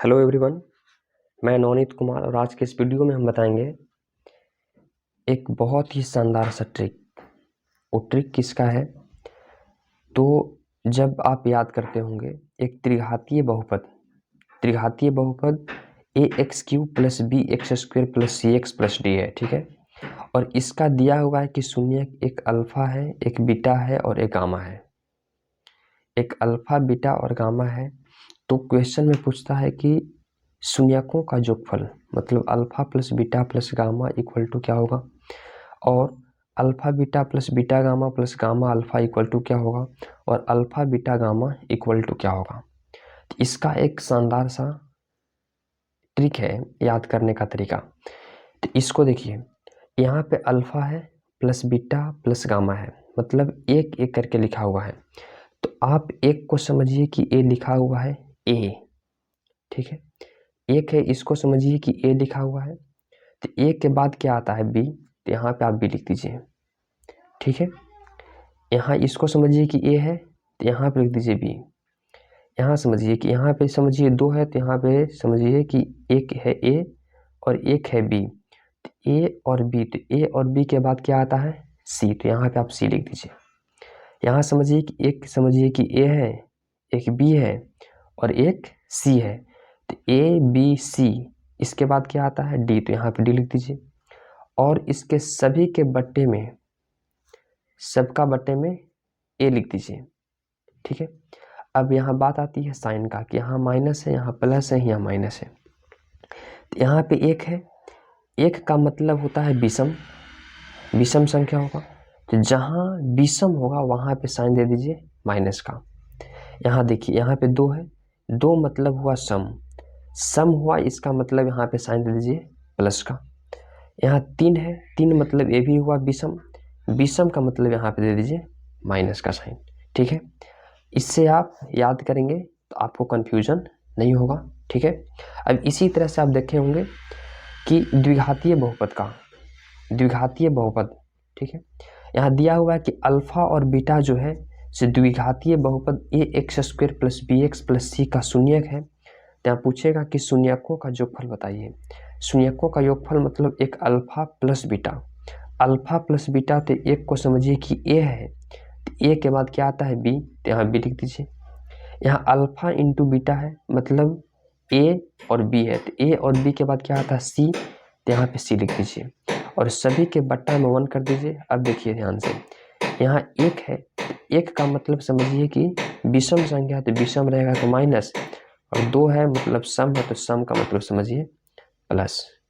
Hello everyone, मैं नवनीत कुमार और आज के इस वीडियो में हम बताएंगे एक बहुत ही शानदार सा ट्रिक। वो ट्रिक किसका है? तो जब आप याद करते होंगे एक त्रिघातीय बहुपद ए X cube plus B X square plus C X plus D है, ठीक है। और इसका दिया हुआ है कि शून्य एक अल्फा है, एक बीटा है और एक गामा है। एक अल्फा, बीटा और गामा है। तो क्वेश्चन में पूछता है कि शून्यकों का योगफल मतलब alpha plus beta plus gamma equal to क्या होगा, और alpha beta plus beta gamma plus gamma alpha equal to क्या होगा, और alpha beta gamma equal to क्या होगा। तो इसका एक शानदार सा ट्रिक है याद करने का तरीका। तो इसको देखिए, यहाँ पे अल्फा है प्लस बीटा प्लस गामा है, मतलब एक एक करके लिखा हुआ है। तो आप एक को समझिए कि ए लिखा हुआ है ए, ठीक है। एक है, इसको समझिए कि ए लिखा हुआ है। तो ए के बाद क्या आता है बी, तो यहाँ पे आप बी लिख दीजिए, ठीक है। यहाँ इसको समझिए कि ए है, तो यहाँ पे लिख दीजिए बी। यहाँ समझिए कि यहाँ पे समझिए दो है, तो यहाँ पे समझिए कि एक है ए और एक है बी। तो ए और बी, तो ए और बी के बाद क्या आता है सी, तो यहाँ पे आप सी लिख दीजिए। यहाँ समझिए कि एक समझिए कि ए है, एक बी है और एक सी है। तो ए बी सी, इसके बाद क्या आता है डी, तो यहाँ पे डी लिख दीजिए। और इसके सभी के बट्टे में, सबका बट्टे में ए लिख दीजिए, ठीक है। अब यहाँ बात आती है साइन का, कि यहाँ माइनस है, यहाँ प्लस है, यहाँ माइनस है। तो यहाँ पे एक है, एक का मतलब होता है विषम, विषम संख्या होगा। तो जहाँ विषम होगा वहाँ पे साइन दे दीजिए माइनस का। यहाँ देखिए, यहाँ पे दो है, दो मतलब हुआ सम, सम हुआ, इसका मतलब यहाँ पे साइन दे दीजिए प्लस का। यहाँ तीन है, तीन मतलब ये भी हुआ विषम, विषम का मतलब यहाँ पे दे दीजिए माइनस का साइन, ठीक है। इससे आप याद करेंगे तो आपको कंफ्यूजन नहीं होगा, ठीक है। अब इसी तरह से आप देखे होंगे कि द्विघातीय बहुपद, ठीक है। यहाँ दिया हुआ है कि अल्फा और बीटा जो है से द्विघातीय बहुपद ए x square plus B x plus c का शून्यक है। तो यहाँ पूछेगा कि शून्यकों का योगफल बताइए। शून्यकों का योगफल मतलब एक alpha plus beta, alpha plus beta, तो एक को समझिए कि ए है, तो ए के बाद क्या आता है बी, तो यहाँ बी लिख दीजिए। यहाँ अल्फा इंटू बीटा है, मतलब ए और बी है, तो ए और बी के बाद क्या आता है सी, तो यहाँ पे सी लिख दीजिए। और सभी के बट्टा में 1 कर दीजिए। अब देखिए ध्यान से, यहाँ एक है, एक का मतलब समझिए कि विषम संख्या, तो विषम रहेगा तो माइनस, और दो है मतलब सम है, तो सम का मतलब समझिए प्लस।